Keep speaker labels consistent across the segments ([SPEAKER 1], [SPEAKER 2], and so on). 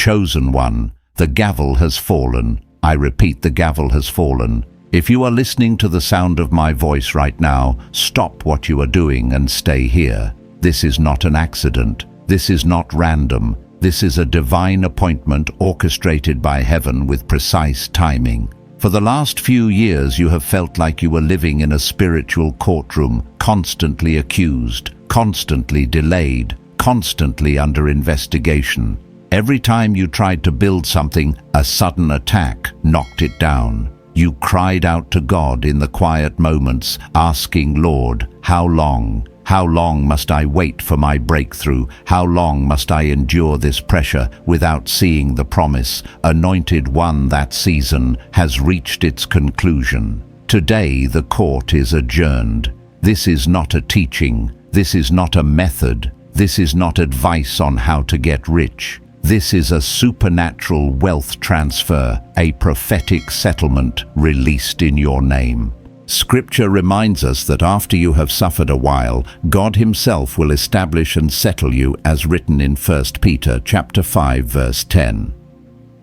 [SPEAKER 1] chosen one, the gavel has fallen. I repeat, the gavel has fallen. If you are listening to the sound of my voice right now, stop what you are doing and stay here. This is not an accident. This is not random. This is a divine appointment orchestrated by heaven with precise timing. For the last few years, you have felt like you were living in a spiritual courtroom, constantly accused, constantly delayed, constantly under investigation. Every time you tried to build something, a sudden attack knocked it down. You cried out to God in the quiet moments, asking, Lord, how long? How long must I wait for my breakthrough? How long must I endure this pressure without seeing the promise? Anointed one, that season has reached its conclusion. Today the court is adjourned. This is not a teaching. This is not a method. This is not advice on how to get rich. This is a supernatural wealth transfer, a prophetic settlement released in your name. Scripture reminds us that after you have suffered a while, God himself will establish and settle you, as written in 1 Peter chapter 5 verse 10.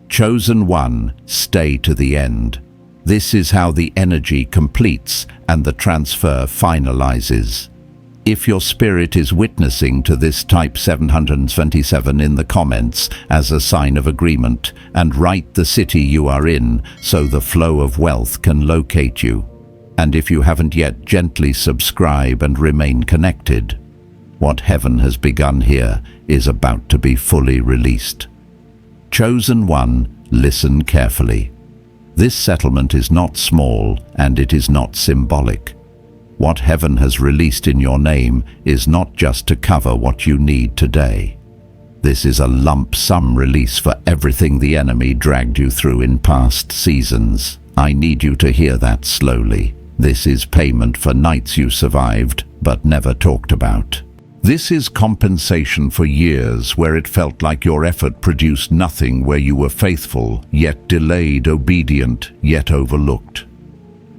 [SPEAKER 1] Chosen one, stay to the end. This is how the energy completes and the transfer finalizes. If your spirit is witnessing to this, type 727 in the comments as a sign of agreement and write the city you are in so the flow of wealth can locate you. And if you haven't yet, gently subscribe and remain connected. What heaven has begun here is about to be fully released. Chosen one, listen carefully. This settlement is not small and it is not symbolic. What heaven has released in your name is not just to cover what you need today. This is a lump sum release for everything the enemy dragged you through in past seasons. I need you to hear that slowly. This is payment for nights you survived but never talked about. This is compensation for years where it felt like your effort produced nothing, where you were faithful, yet delayed, obedient, yet overlooked.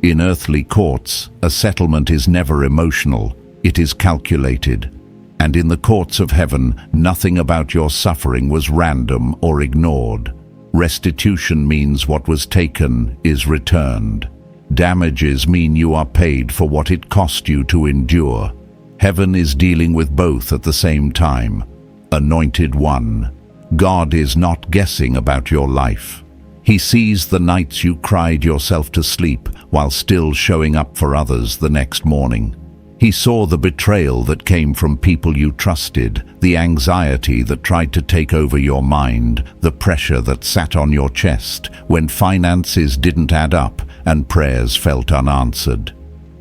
[SPEAKER 1] In earthly courts, a settlement is never emotional, it is calculated. And in the courts of heaven, nothing about your suffering was random or ignored. Restitution means what was taken is returned. Damages mean you are paid for what it cost you to endure. Heaven is dealing with both at the same time. Anointed one, God is not guessing about your life. He sees the nights you cried yourself to sleep while still showing up for others the next morning. He saw the betrayal that came from people you trusted, the anxiety that tried to take over your mind, the pressure that sat on your chest when finances didn't add up and prayers felt unanswered.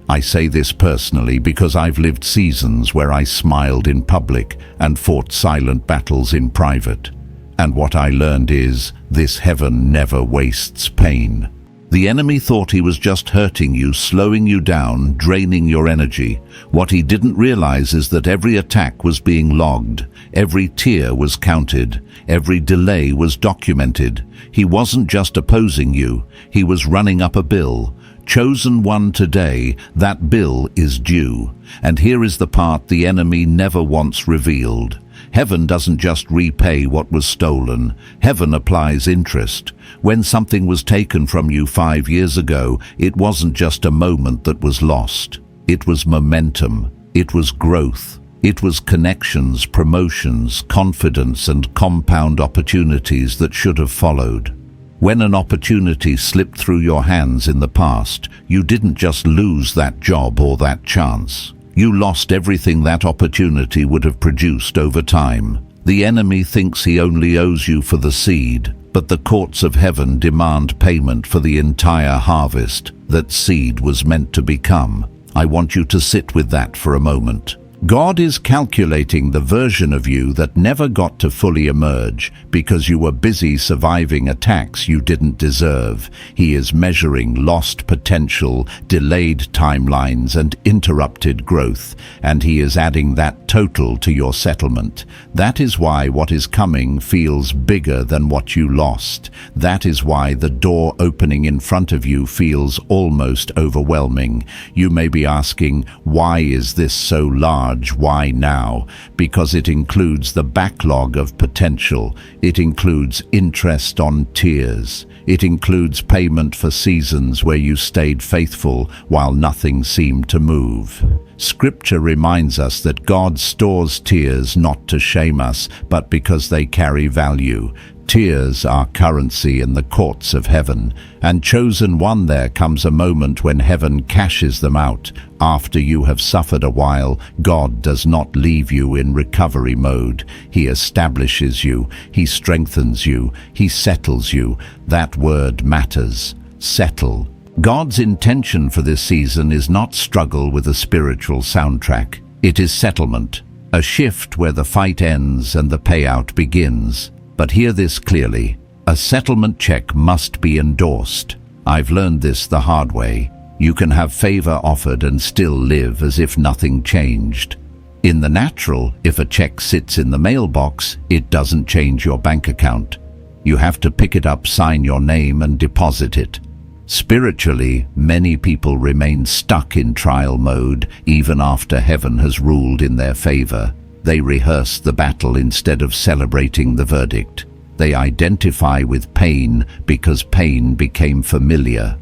[SPEAKER 1] I say this personally because I've lived seasons where I smiled in public and fought silent battles in private. And what I learned is, this heaven never wastes pain. The enemy thought he was just hurting you, slowing you down, draining your energy. What he didn't realize is that every attack was being logged, every tear was counted, every delay was documented. He wasn't just opposing you, he was running up a bill. Chosen one, today, that bill is due. And here is the part the enemy never wants revealed. Heaven doesn't just repay what was stolen. Heaven applies interest. When something was taken from you 5 years ago, it wasn't just a moment that was lost. It was momentum. It was growth. It was connections, promotions, confidence, and compound opportunities that should have followed. When an opportunity slipped through your hands in the past, you didn't just lose that job or that chance. You lost everything that opportunity would have produced over time. The enemy thinks he only owes you for the seed, but the courts of heaven demand payment for the entire harvest that seed was meant to become. I want you to sit with that for a moment. God is calculating the version of you that never got to fully emerge because you were busy surviving attacks you didn't deserve. He is measuring lost potential, delayed timelines, and interrupted growth, and he is adding that total to your settlement. That is why what is coming feels bigger than what you lost. That is why the door opening in front of you feels almost overwhelming. You may be asking, why is this so large charge. Why now? Because it includes the backlog of potential. It includes interest on tears. It includes payment for seasons where you stayed faithful while nothing seemed to move. Scripture reminds us that God stores tears not to shame us, but because they carry value. Tears are currency in the courts of heaven, and chosen one, there comes a moment when heaven cashes them out. After you have suffered a while, God does not leave you in recovery mode. He establishes you, He strengthens you, He settles you. That word matters. Settle. God's intention for this season is not struggle with a spiritual soundtrack. It is settlement, a shift where the fight ends and the payout begins. But hear this clearly, a settlement check must be endorsed. I've learned this the hard way. You can have favor offered and still live as if nothing changed. In the natural, if a check sits in the mailbox, it doesn't change your bank account. You have to pick it up, sign your name, and deposit it. Spiritually, many people remain stuck in trial mode even after heaven has ruled in their favor. They rehearse the battle instead of celebrating the verdict. They identify with pain because pain became familiar.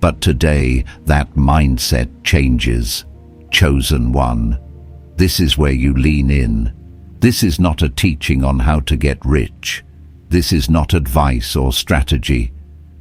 [SPEAKER 1] But today, that mindset changes. Chosen one. This is where you lean in. This is not a teaching on how to get rich. This is not advice or strategy.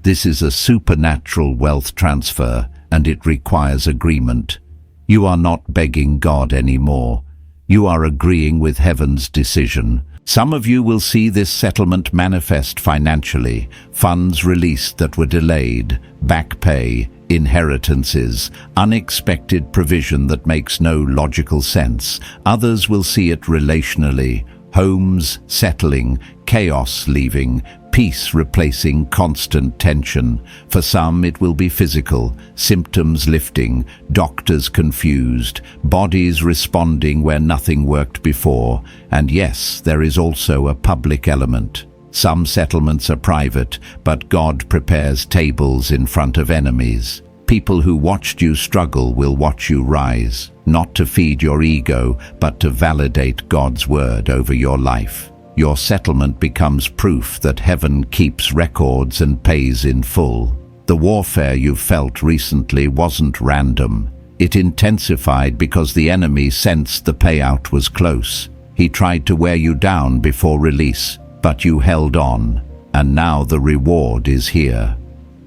[SPEAKER 1] This is a supernatural wealth transfer, and it requires agreement. You are not begging God anymore. You are agreeing with heaven's decision. Some of you will see this settlement manifest financially, funds released that were delayed, back pay, inheritances, unexpected provision that makes no logical sense. Others will see it relationally, homes settling, chaos leaving, peace replacing constant tension. For some it will be physical, symptoms lifting, doctors confused, bodies responding where nothing worked before. And yes, there is also a public element. Some settlements are private, but God prepares tables in front of enemies. People who watched you struggle will watch you rise, not to feed your ego, but to validate God's word over your life. Your settlement becomes proof that heaven keeps records and pays in full. The warfare you felt recently wasn't random. It intensified because the enemy sensed the payout was close. He tried to wear you down before release, but you held on, and now the reward is here.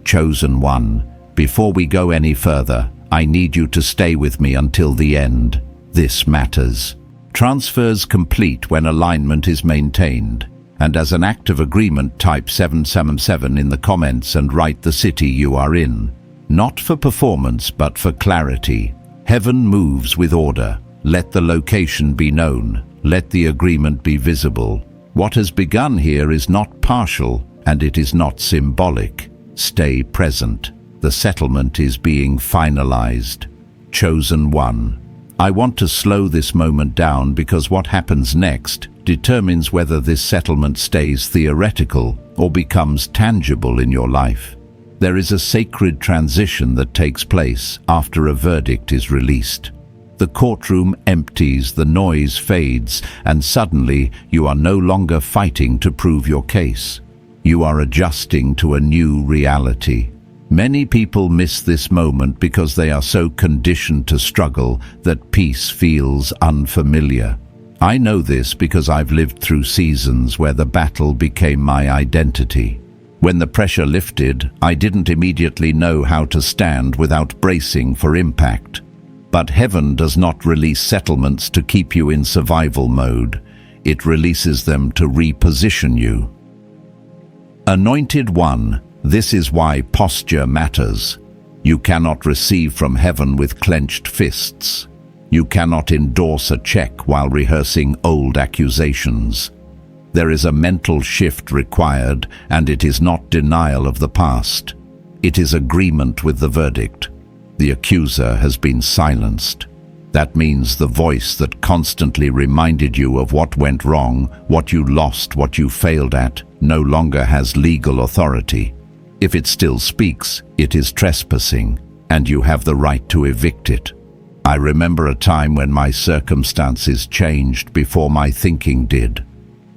[SPEAKER 1] Chosen one, before we go any further, I need you to stay with me until the end. This matters. Transfers complete when alignment is maintained. And as an act of agreement, type 777 in the comments and write the city you are in. Not for performance, but for clarity. Heaven moves with order. Let the location be known. Let the agreement be visible. What has begun here is not partial, and it is not symbolic. Stay present. The settlement is being finalized. Chosen one. I want to slow this moment down because what happens next determines whether this settlement stays theoretical or becomes tangible in your life. There is a sacred transition that takes place after a verdict is released. The courtroom empties, the noise fades, and suddenly you are no longer fighting to prove your case. You are adjusting to a new reality. Many people miss this moment because they are so conditioned to struggle that peace feels unfamiliar. I know this because I've lived through seasons where the battle became my identity. When the pressure lifted, I didn't immediately know how to stand without bracing for impact. But heaven does not release settlements to keep you in survival mode. It releases them to reposition you. Anointed one. This is why posture matters. You cannot receive from heaven with clenched fists. You cannot endorse a check while rehearsing old accusations. There is a mental shift required, and it is not denial of the past. It is agreement with the verdict. The accuser has been silenced. That means the voice that constantly reminded you of what went wrong, what you lost, what you failed at, no longer has legal authority. If it still speaks, it is trespassing, and you have the right to evict it. I remember a time when my circumstances changed before my thinking did.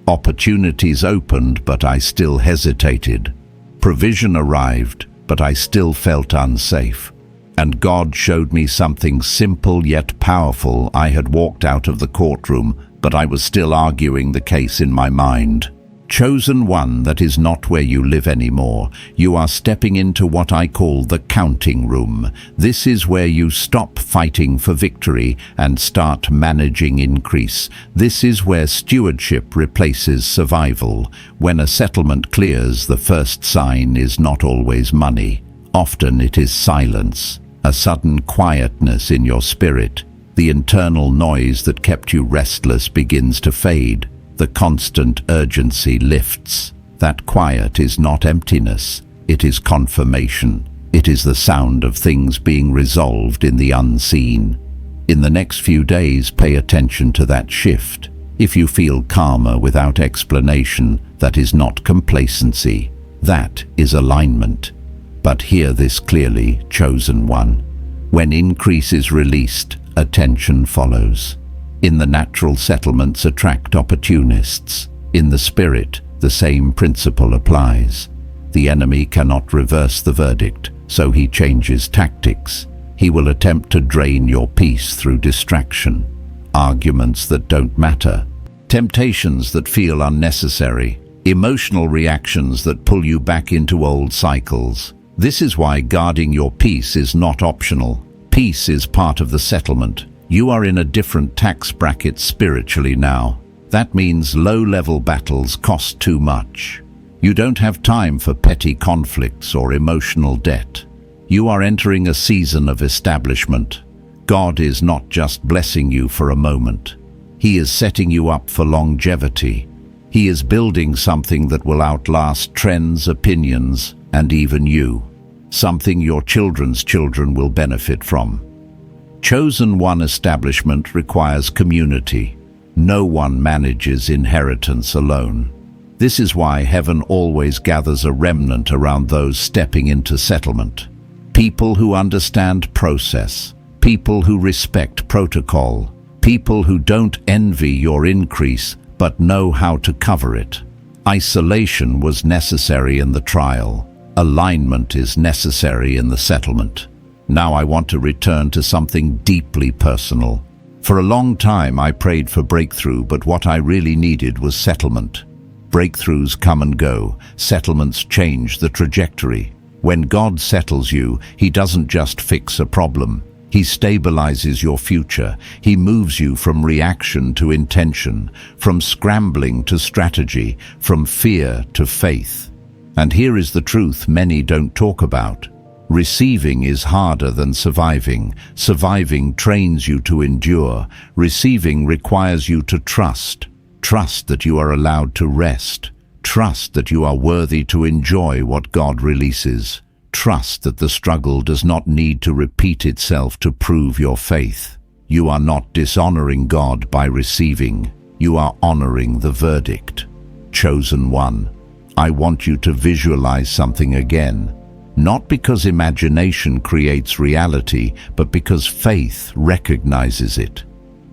[SPEAKER 1] Opportunities opened, but I still hesitated. Provision arrived, but I still felt unsafe. And God showed me something simple yet powerful. I had walked out of the courtroom, but I was still arguing the case in my mind. Chosen one, that is not where you live anymore. You are stepping into what I call the counting room. This is where you stop fighting for victory and start managing increase. This is where stewardship replaces survival. When a settlement clears, the first sign is not always money. Often it is silence, a sudden quietness in your spirit. The internal noise that kept you restless begins to fade. The constant urgency lifts. That quiet is not emptiness, it is confirmation. It is the sound of things being resolved in the unseen. In the next few days, pay attention to that shift. If you feel calmer without explanation, that is not complacency. That is alignment. But hear this clearly, chosen one. When increase is released, attention follows. In the natural, settlements attract opportunists. In the spirit, the same principle applies. The enemy cannot reverse the verdict, so he changes tactics. He will attempt to drain your peace through distraction, arguments that don't matter, temptations that feel unnecessary, emotional reactions that pull you back into old cycles. This is why guarding your peace is not optional. Peace is part of the settlement. You are in a different tax bracket spiritually now. That means low-level battles cost too much. You don't have time for petty conflicts or emotional debt. You are entering a season of establishment. God is not just blessing you for a moment. He is setting you up for longevity. He is building something that will outlast trends, opinions, and even you. Something your children's children will benefit from. Chosen one establishment requires community. No one manages inheritance alone. This is why heaven always gathers a remnant around those stepping into settlement. People who understand process, people who respect protocol, people who don't envy your increase but know how to cover it. Isolation was necessary in the trial. Alignment is necessary in the settlement. Now I want to return to something deeply personal. For a long time I prayed for breakthrough, but what I really needed was settlement. Breakthroughs come and go. Settlements change the trajectory. When God settles you, He doesn't just fix a problem. He stabilizes your future. He moves you from reaction to intention, from scrambling to strategy, from fear to faith. And here is the truth many don't talk about. Receiving is harder than surviving. Surviving trains you to endure. Receiving requires you to trust. Trust that you are allowed to rest. Trust that you are worthy to enjoy what God releases. Trust that the struggle does not need to repeat itself to prove your faith. You are not dishonoring God by receiving. You are honoring the verdict. Chosen one, I want you to visualize something again. Not because imagination creates reality, but because faith recognizes it.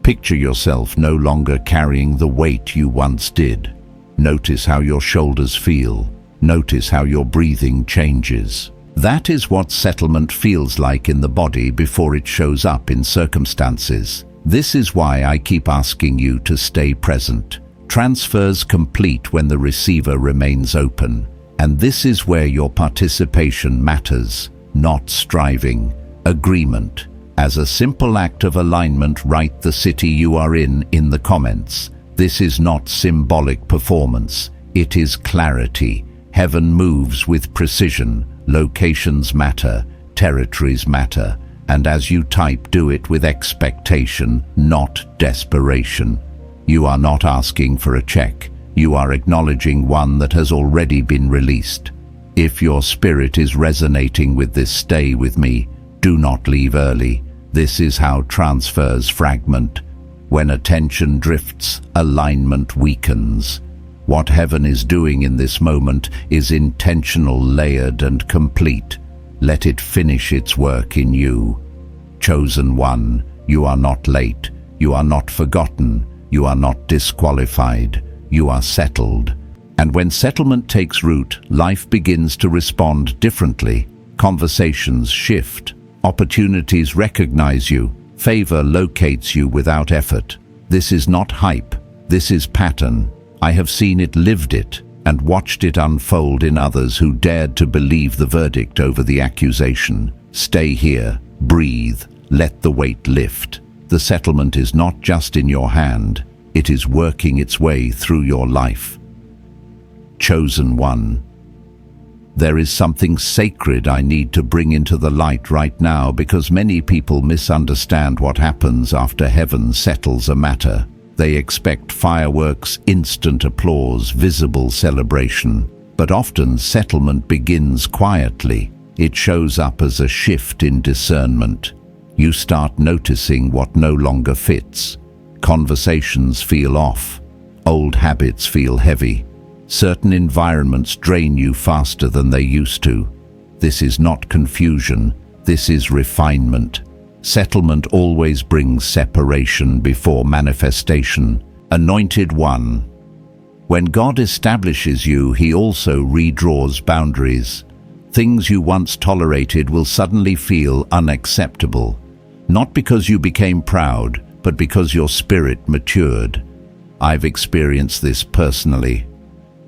[SPEAKER 1] Picture yourself no longer carrying the weight you once did. Notice how your shoulders feel. Notice how your breathing changes. That is what settlement feels like in the body before it shows up in circumstances. This is why I keep asking you to stay present. Transfers complete when the receiver remains open. And this is where your participation matters, not striving. Agreement. As a simple act of alignment, write the city you are in the comments. This is not symbolic performance. It is clarity. Heaven moves with precision. Locations matter. Territories matter. And as you type, do it with expectation, not desperation. You are not asking for a check. You are acknowledging one that has already been released. If your spirit is resonating with this, stay with me. Do not leave early. This is how transfers fragment. When attention drifts, alignment weakens. What heaven is doing in this moment is intentional, layered, and complete. Let it finish its work in you. Chosen one, You are not late. You are not forgotten. You are not disqualified. You are settled. And when settlement takes root, life begins to respond differently. Conversations shift. Opportunities recognize you. Favor locates you without effort. This is not hype. This is pattern. I have seen it, lived it, and watched it unfold in others who dared to believe the verdict over the accusation. Stay here. Breathe. Let the weight lift. The settlement is not just in your hand. It is working its way through your life. Chosen one. There is something sacred I need to bring into the light right now, because many people misunderstand what happens after heaven settles a matter. They expect fireworks, instant applause, visible celebration. But often settlement begins quietly. It shows up as a shift in discernment. You start noticing what no longer fits. Conversations feel off. Old habits feel heavy. Certain environments drain you faster than they used to. This is not confusion. This is refinement. Settlement always brings separation before manifestation. Anointed one. When God establishes you, He also redraws boundaries. Things you once tolerated will suddenly feel unacceptable. Not because you became proud, but because your spirit matured. I've experienced this personally.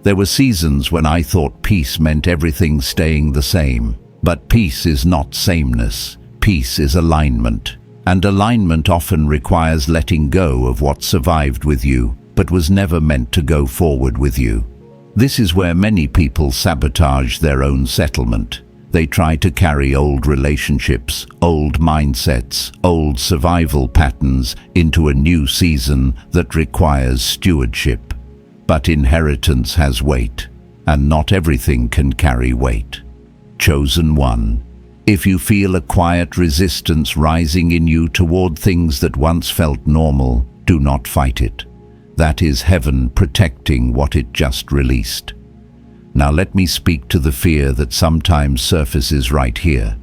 [SPEAKER 1] There were seasons when I thought peace meant everything staying the same. But peace is not sameness. Peace is alignment. And alignment often requires letting go of what survived with you, but was never meant to go forward with you. This is where many people sabotage their own settlement. They try to carry old relationships, old mindsets, old survival patterns into a new season that requires stewardship. But inheritance has weight, and not everything can carry weight. Chosen one. If you feel a quiet resistance rising in you toward things that once felt normal, do not fight it. That is heaven protecting what it just released. Now let me speak to the fear that sometimes surfaces right here.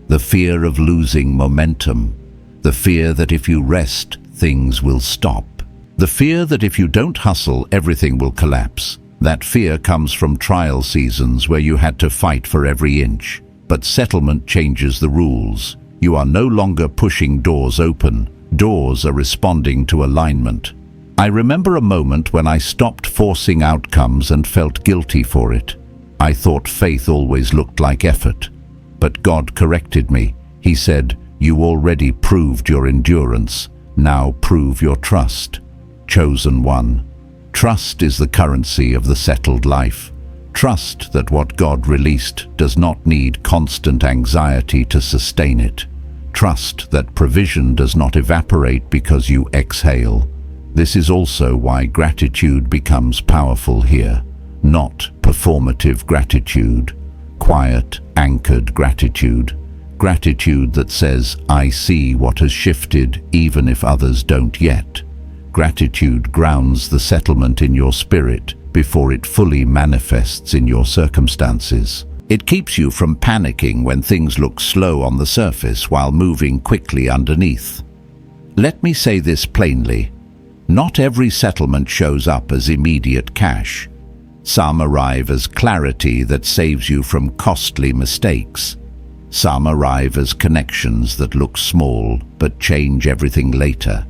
[SPEAKER 1] The fear of losing momentum. The fear that if you rest, things will stop. The fear that if you don't hustle, everything will collapse. That fear comes from trial seasons where you had to fight for every inch. But settlement changes the rules. You are no longer pushing doors open. Doors are responding to alignment. I remember a moment when I stopped forcing outcomes and felt guilty for it. I thought faith always looked like effort. But God corrected me. He said, "You already proved your endurance. Now prove your trust." Chosen one. Trust is the currency of the settled life. Trust that what God released does not need constant anxiety to sustain it. Trust that provision does not evaporate because you exhale. This is also why gratitude becomes powerful here. Not performative gratitude, quiet, anchored gratitude. Gratitude that says, "I see what has shifted even if others don't yet." Gratitude grounds the settlement in your spirit before it fully manifests in your circumstances. It keeps you from panicking when things look slow on the surface while moving quickly underneath. Let me say this plainly. Not every settlement shows up as immediate cash. Some arrive as clarity that saves you from costly mistakes. Some arrive as connections that look small but change everything later.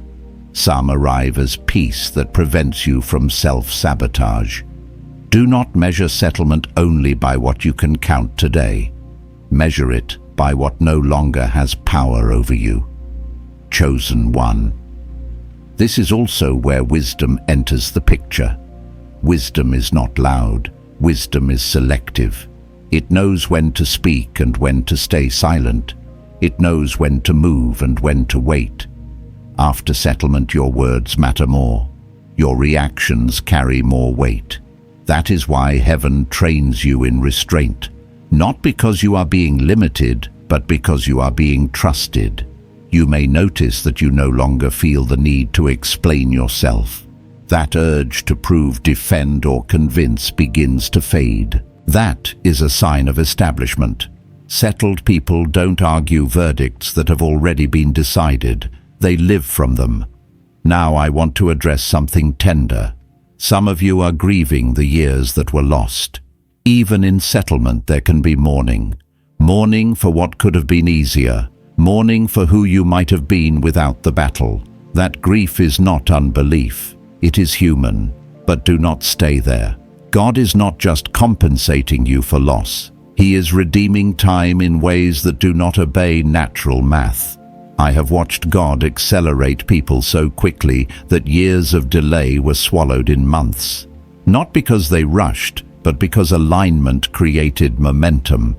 [SPEAKER 1] Some arrive as peace that prevents you from self-sabotage. Do not measure settlement only by what you can count today. Measure it by what no longer has power over you. Chosen one. This is also where wisdom enters the picture. Wisdom is not loud. Wisdom is selective. It knows when to speak and when to stay silent. It knows when to move and when to wait. After settlement, your words matter more. Your reactions carry more weight. That is why heaven trains you in restraint. Not because you are being limited, but because you are being trusted. You may notice that you no longer feel the need to explain yourself. That urge to prove, defend, or convince begins to fade. That is a sign of establishment. Settled people don't argue verdicts that have already been decided. they live from them. Now I want to address something tender. Some of you are grieving the years that were lost. Even in settlement there can be mourning. Mourning for what could have been easier. Mourning for who you might have been without the battle. That grief is not unbelief. It is human. But do not stay there. God is not just compensating you for loss. He is redeeming time in ways that do not obey natural math. I have watched God accelerate people so quickly that years of delay were swallowed in months. Not because they rushed, but because alignment created momentum.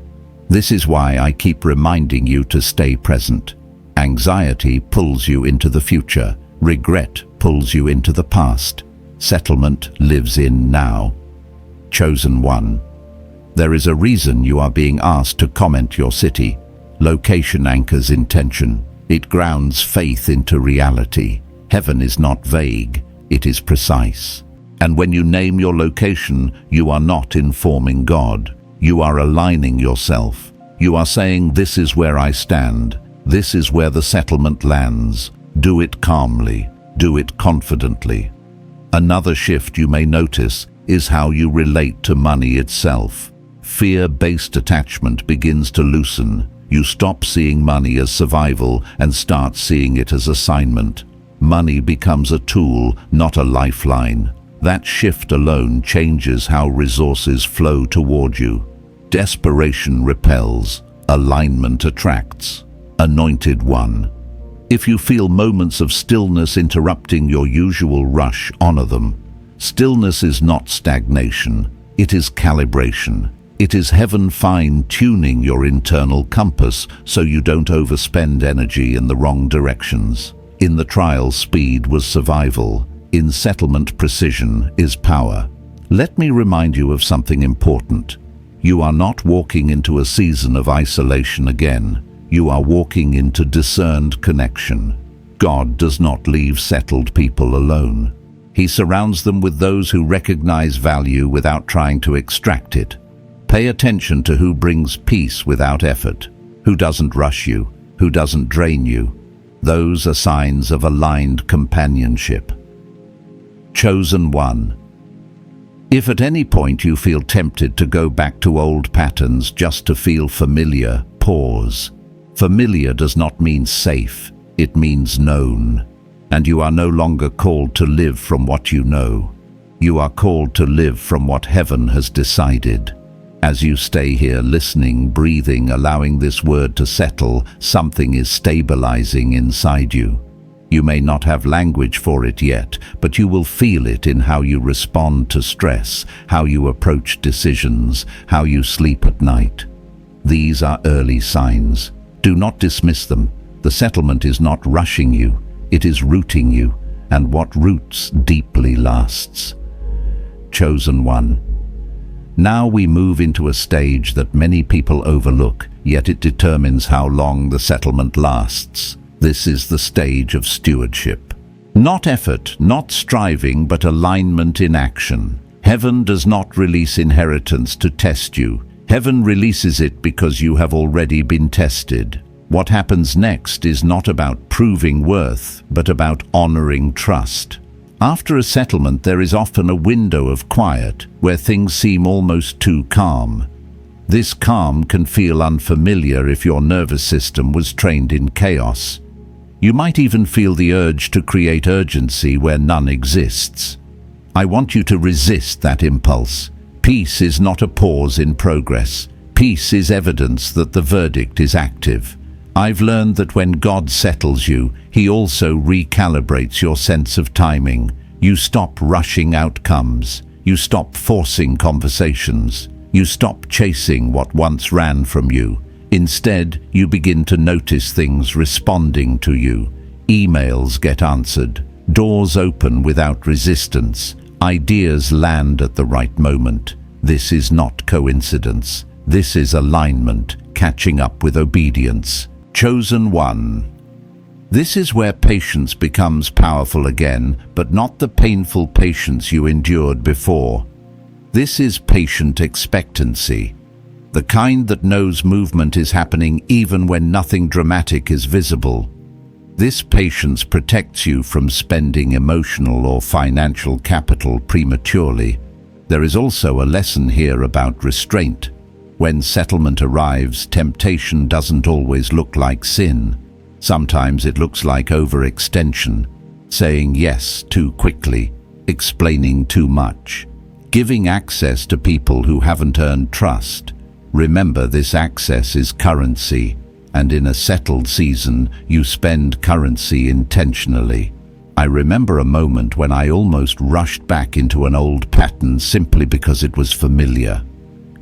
[SPEAKER 1] This is why I keep reminding you to stay present. Anxiety pulls you into the future. Regret pulls you into the past. Settlement lives in now. Chosen one. There is a reason you are being asked to comment your city. Location anchors intention. It grounds faith into reality. Heaven is not vague, it is precise. And when you name your location, you are not informing God. You are aligning yourself. You are saying, this is where I stand. This is where the settlement lands. Do it calmly. Do it confidently. Another shift you may notice is how you relate to money itself. Fear-based attachment begins to loosen. You stop seeing money as survival and start seeing it as assignment. Money becomes a tool, not a lifeline. That shift alone changes how resources flow toward you. Desperation repels, alignment attracts. Anointed one. If you feel moments of stillness interrupting your usual rush, honor them. Stillness is not stagnation, it is calibration. It is heaven fine-tuning your internal compass so you don't overspend energy in the wrong directions. In the trial, speed was survival. In settlement, precision is power. Let me remind you of something important. You are not walking into a season of isolation again. You are walking into discerned connection. God does not leave settled people alone. He surrounds them with those who recognize value without trying to extract it. Pay attention to who brings peace without effort, who doesn't rush you, who doesn't drain you. Those are signs of aligned companionship. Chosen one. If at any point you feel tempted to go back to old patterns just to feel familiar, pause. Familiar does not mean safe, it means known. And you are no longer called to live from what you know. You are called to live from what heaven has decided. As you stay here listening, breathing, allowing this word to settle, something is stabilizing inside you. You may not have language for it yet, but you will feel it in how you respond to stress, how you approach decisions, how you sleep at night. These are early signs. Do not dismiss them. The settlement is not rushing you, it is rooting you, and what roots deeply lasts. Chosen one. Now we move into a stage that many people overlook, yet it determines how long the settlement lasts. This is the stage of stewardship. Not effort, not striving, but alignment in action. Heaven does not release inheritance to test you. Heaven releases it because you have already been tested. What happens next is not about proving worth, but about honoring trust. After a settlement, there is often a window of quiet where things seem almost too calm. This calm can feel unfamiliar if your nervous system was trained in chaos. You might even feel the urge to create urgency where none exists. I want you to resist that impulse. Peace is not a pause in progress. Peace is evidence that the verdict is active. I've learned that when God settles you, He also recalibrates your sense of timing. You stop rushing outcomes. You stop forcing conversations. You stop chasing what once ran from you. Instead, you begin to notice things responding to you. Emails get answered. Doors open without resistance. Ideas land at the right moment. This is not coincidence. This is alignment, catching up with obedience. Chosen one. This is where patience becomes powerful again, but not the painful patience you endured before. This is patient expectancy, the kind that knows movement is happening even when nothing dramatic is visible. This patience protects you from spending emotional or financial capital prematurely. There is also a lesson here about restraint. When settlement arrives, temptation doesn't always look like sin. Sometimes it looks like overextension, saying yes too quickly, explaining too much, giving access to people who haven't earned trust. Remember, this access is currency, and in a settled season, you spend currency intentionally. I remember a moment when I almost rushed back into an old pattern simply because it was familiar.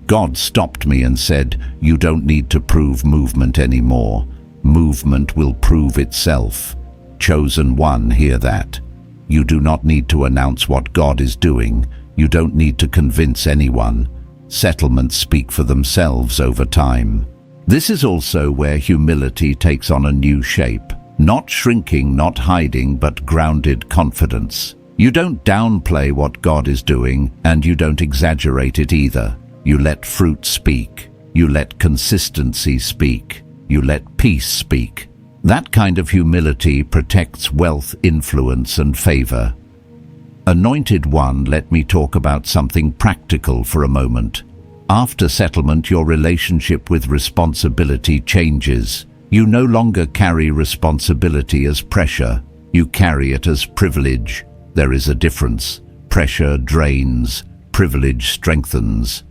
[SPEAKER 1] God stopped me and said, "You don't need to prove movement anymore. Movement will prove itself." Chosen one, hear that. You do not need to announce what God is doing. You don't need to convince anyone. Settlements speak for themselves over time. This is also where humility takes on a new shape. Not shrinking, not hiding, but grounded confidence. You don't downplay what God is doing, and you don't exaggerate it either. You let fruit speak. You let consistency speak. You let peace speak. That kind of humility protects wealth, influence, and favor. Anointed one, let me talk about something practical for a moment. After settlement, your relationship with responsibility changes. You no longer carry responsibility as pressure. You carry it as privilege. There is a difference. Pressure drains, privilege strengthens.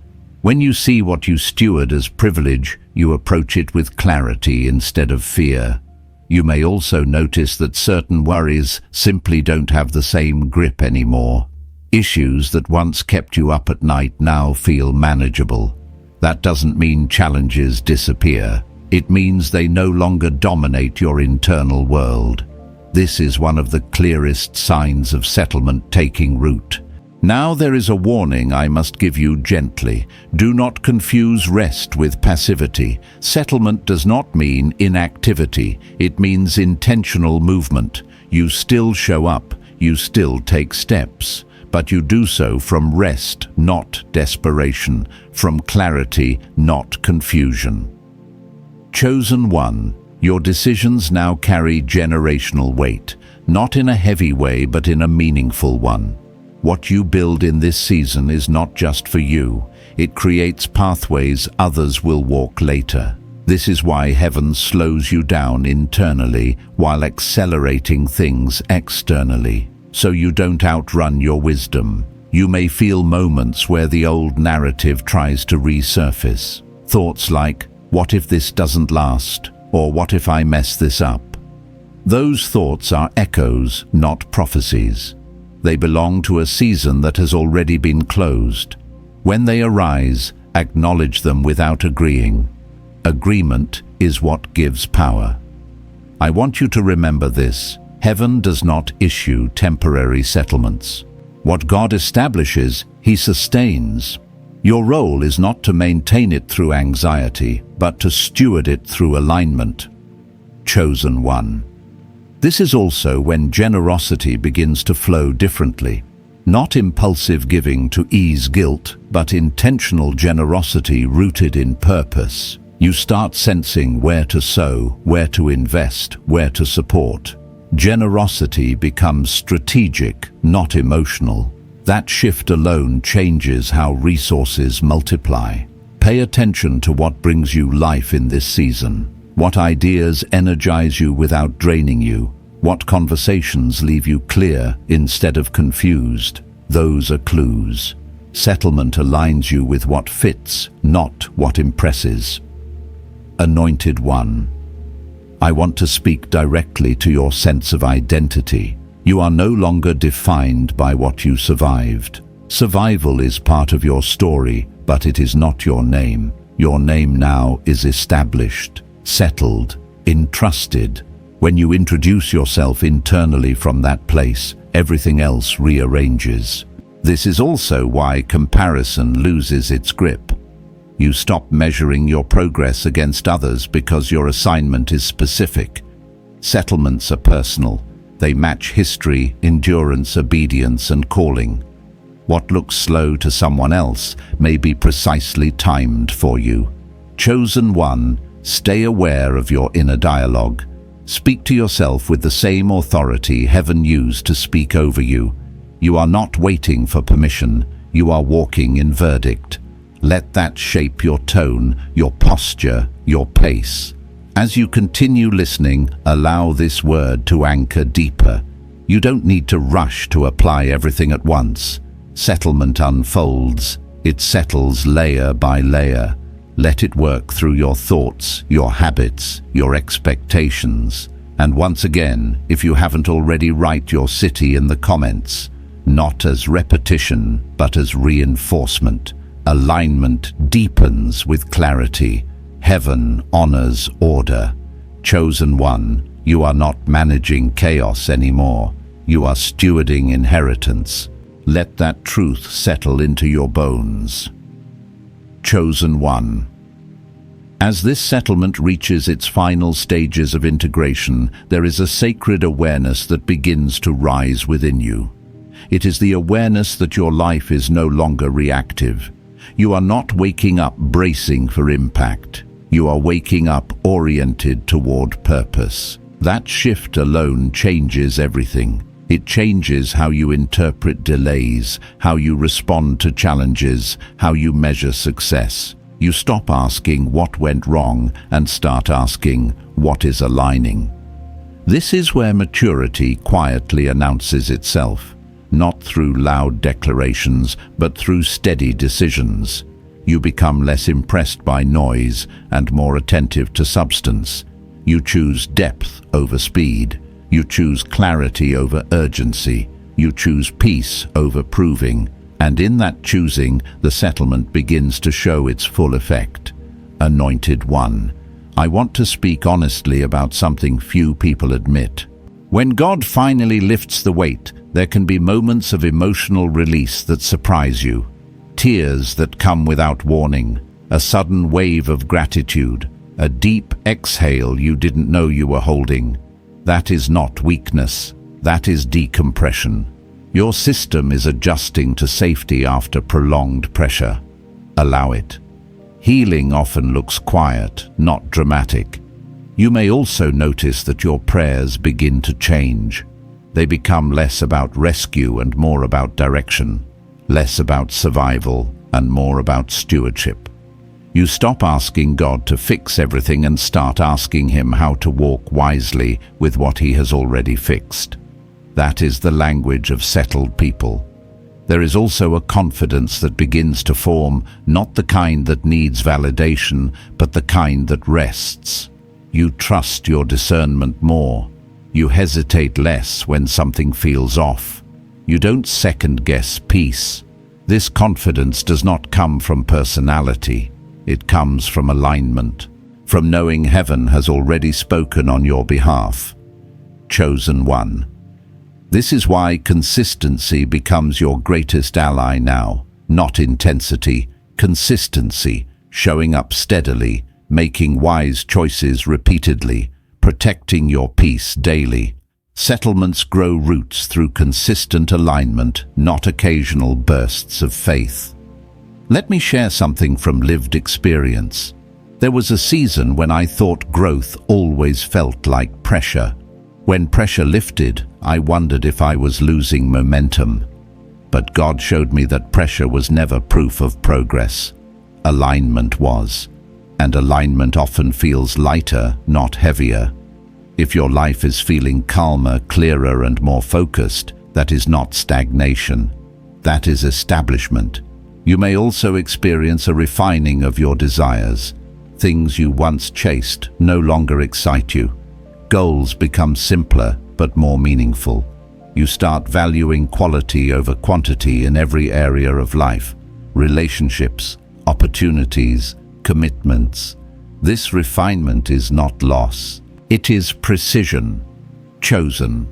[SPEAKER 1] When you see what you steward as privilege, you approach it with clarity instead of fear. You may also notice that certain worries simply don't have the same grip anymore. Issues that once kept you up at night now feel manageable. That doesn't mean challenges disappear. It means they no longer dominate your internal world. This is one of the clearest signs of settlement taking root. Now there is a warning I must give you gently. Do not confuse rest with passivity. Settlement does not mean inactivity. It means intentional movement. You still show up. You still take steps. But you do so from rest, not desperation. From clarity, not confusion. Chosen one, your decisions now carry generational weight. Not in a heavy way, but in a meaningful one. What you build in this season is not just for you. It creates pathways others will walk later. This is why heaven slows you down internally while accelerating things externally, so you don't outrun your wisdom. You may feel moments where the old narrative tries to resurface. Thoughts like, "What if this doesn't last?" or "What if I mess this up?" Those thoughts are echoes, not prophecies. They belong to a season that has already been closed. When they arise, acknowledge them without agreeing. Agreement is what gives power. I want you to remember this. Heaven does not issue temporary settlements. What God establishes, He sustains. Your role is not to maintain it through anxiety, but to steward it through alignment. Chosen one. This is also when generosity begins to flow differently. Not impulsive giving to ease guilt, but intentional generosity rooted in purpose. You start sensing where to sow, where to invest, where to support. Generosity becomes strategic, not emotional. That shift alone changes how resources multiply. Pay attention to what brings you life in this season. What ideas energize you without draining you? What conversations leave you clear instead of confused? Those are clues. Settlement aligns you with what fits, not what impresses. Anointed one. I want to speak directly to your sense of identity. You are no longer defined by what you survived. Survival is part of your story, but it is not your name. Your name now is established, settled, entrusted. When you introduce yourself internally from that place, everything else rearranges. This is also why comparison loses its grip. You stop measuring your progress against others because your assignment is specific. Settlements are personal. They match history, endurance, obedience, and calling. What looks slow to someone else may be precisely timed for you. Chosen one, stay aware of your inner dialogue. Speak to yourself with the same authority heaven used to speak over you. You are not waiting for permission, you are walking in verdict. Let that shape your tone, your posture, your pace. As you continue listening, allow this word to anchor deeper. You don't need to rush to apply everything at once. Settlement unfolds. It settles layer by layer. Let it work through your thoughts, your habits, your expectations. And once again, if you haven't already, write your city in the comments. Not as repetition, but as reinforcement. Alignment deepens with clarity. Heaven honors order. Chosen one, you are not managing chaos anymore. You are stewarding inheritance. Let that truth settle into your bones. Chosen one. As this settlement reaches its final stages of integration, there is a sacred awareness that begins to rise within you. It is the awareness that your life is no longer reactive. You are not waking up bracing for impact. You are waking up oriented toward purpose. That shift alone changes everything. It changes how you interpret delays, how you respond to challenges, how you measure success. You stop asking what went wrong and start asking what is aligning. This is where maturity quietly announces itself, not through loud declarations, but through steady decisions. You become less impressed by noise and more attentive to substance. You choose depth over speed. You choose clarity over urgency. You choose peace over proving. And in that choosing, the settlement begins to show its full effect. Anointed one. I want to speak honestly about something few people admit. When God finally lifts the weight, there can be moments of emotional release that surprise you. Tears that come without warning, a sudden wave of gratitude, a deep exhale you didn't know you were holding. That is not weakness, that is decompression. Your system is adjusting to safety after prolonged pressure. Allow it. Healing often looks quiet, not dramatic. You may also notice that your prayers begin to change. They become less about rescue and more about direction, less about survival and more about stewardship. You stop asking God to fix everything and start asking Him how to walk wisely with what He has already fixed. That is the language of settled people. There is also a confidence that begins to form, not the kind that needs validation, but the kind that rests. You trust your discernment more. You hesitate less when something feels off. You don't second-guess peace. This confidence does not come from personality. It comes from alignment, from knowing heaven has already spoken on your behalf. Chosen one. This is why consistency becomes your greatest ally now. Not intensity, consistency, showing up steadily, making wise choices repeatedly, protecting your peace daily. Settlements grow roots through consistent alignment, not occasional bursts of faith. Let me share something from lived experience. There was a season when I thought growth always felt like pressure. When pressure lifted, I wondered if I was losing momentum. But God showed me that pressure was never proof of progress. Alignment was. And alignment often feels lighter, not heavier. If your life is feeling calmer, clearer, and more focused, that is not stagnation. That is establishment. You may also experience a refining of your desires. Things you once chased no longer excite you. Goals become simpler but more meaningful. You start valuing quality over quantity in every area of life. Relationships, opportunities, commitments. This refinement is not loss. It is precision. Chosen.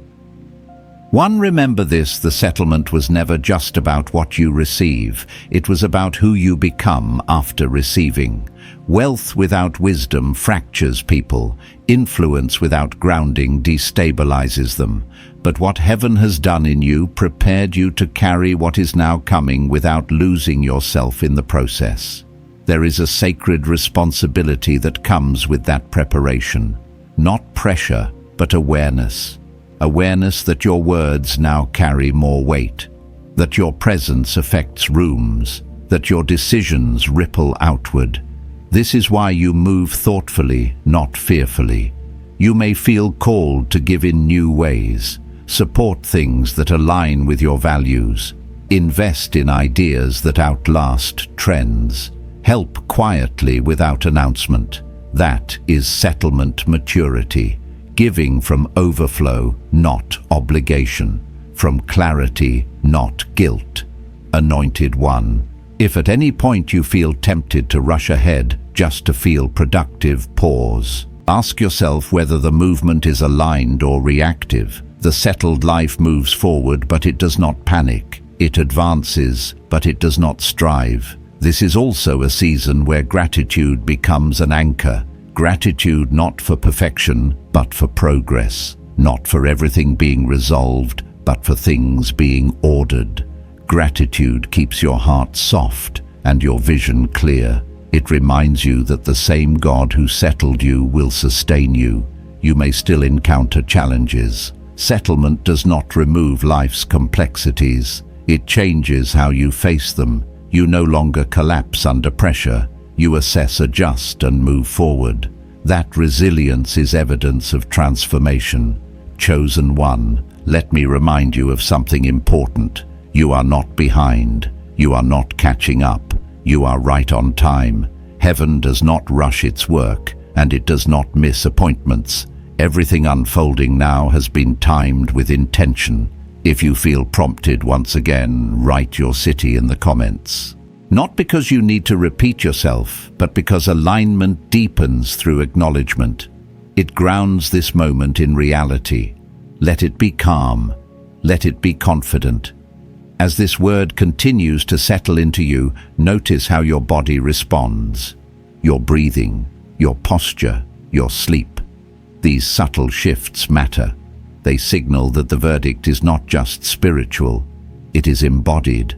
[SPEAKER 1] One, remember this: the settlement was never just about what you receive. It was about who you become after receiving. Wealth without wisdom fractures people. Influence without grounding destabilizes them. But what heaven has done in you prepared you to carry what is now coming without losing yourself in the process. There is a sacred responsibility that comes with that preparation. Not pressure, but awareness. Awareness that your words now carry more weight, that your presence affects rooms, that your decisions ripple outward. This is why you move thoughtfully, not fearfully. You may feel called to give in new ways, support things that align with your values, invest in ideas that outlast trends, help quietly without announcement. That is settlement maturity, giving from overflow, not obligation, from clarity, not guilt. Anointed One, if at any point you feel tempted to rush ahead just to feel productive, pause. Ask yourself whether the movement is aligned or reactive. The settled life moves forward, but it does not panic. It advances, but it does not strive. This is also a season where gratitude becomes an anchor. Gratitude not for perfection, but for progress. Not for everything being resolved, but for things being ordered. Gratitude keeps your heart soft and your vision clear. It reminds you that the same God who settled you will sustain you. You may still encounter challenges. Settlement does not remove life's complexities. It changes how you face them. You no longer collapse under pressure. You assess, adjust, and move forward. That resilience is evidence of transformation. Chosen One, let me remind you of something important. You are not behind. You are not catching up. You are right on time. Heaven does not rush its work, and it does not miss appointments. Everything unfolding now has been timed with intention. If you feel prompted once again, write your city in the comments. Not because you need to repeat yourself, but because alignment deepens through acknowledgement. It grounds this moment in reality. Let it be calm. Let it be confident. As this word continues to settle into you, notice how your body responds. Your breathing, your posture, your sleep. These subtle shifts matter. They signal that the verdict is not just spiritual, it is embodied.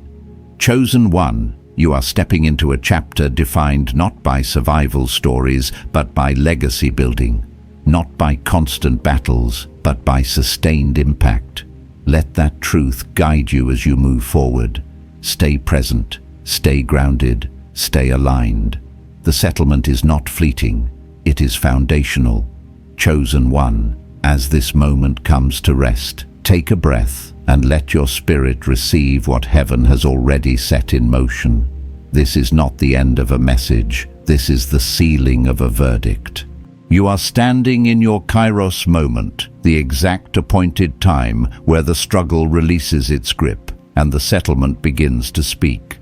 [SPEAKER 1] Chosen One, you are stepping into a chapter defined not by survival stories, but by legacy building. Not by constant battles, but by sustained impact. Let that truth guide you as you move forward. Stay present, stay grounded, stay aligned. The settlement is not fleeting, it is foundational. Chosen One, as this moment comes to rest, take a breath and let your spirit receive what heaven has already set in motion. This is not the end of a message, this is the sealing of a verdict. You are standing in your kairos moment, the exact appointed time where the struggle releases its grip and the settlement begins to speak.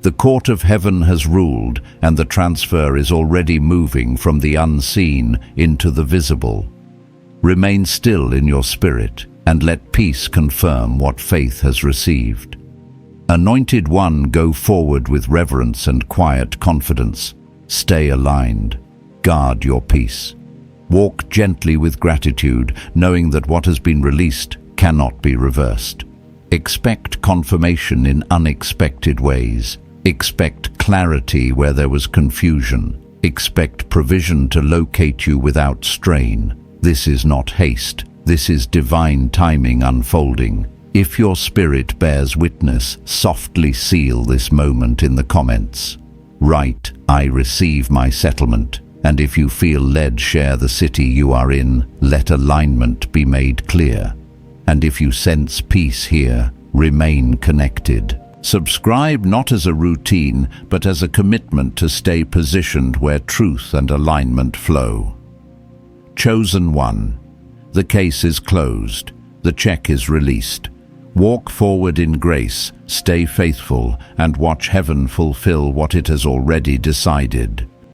[SPEAKER 1] The court of heaven has ruled, and the transfer is already moving from the unseen into the visible. Remain still in your spirit and let peace confirm what faith has received. Anointed One, go forward with reverence and quiet confidence. Stay aligned. Guard your peace. Walk gently with gratitude, knowing that what has been released cannot be reversed. Expect confirmation in unexpected ways. Expect clarity where there was confusion. Expect provision to locate you without strain. This is not haste. This is divine timing unfolding. If your spirit bears witness, softly seal this moment in the comments. Write, I receive my settlement. And if you feel led, share the city you are in. Let alignment be made clear. And if you sense peace here, remain connected. Subscribe not as a routine, but as a commitment to stay positioned where truth and alignment flow. Chosen One, the case is closed. The check is released. Walk forward in grace, stay faithful, and watch heaven fulfill what it has already decided.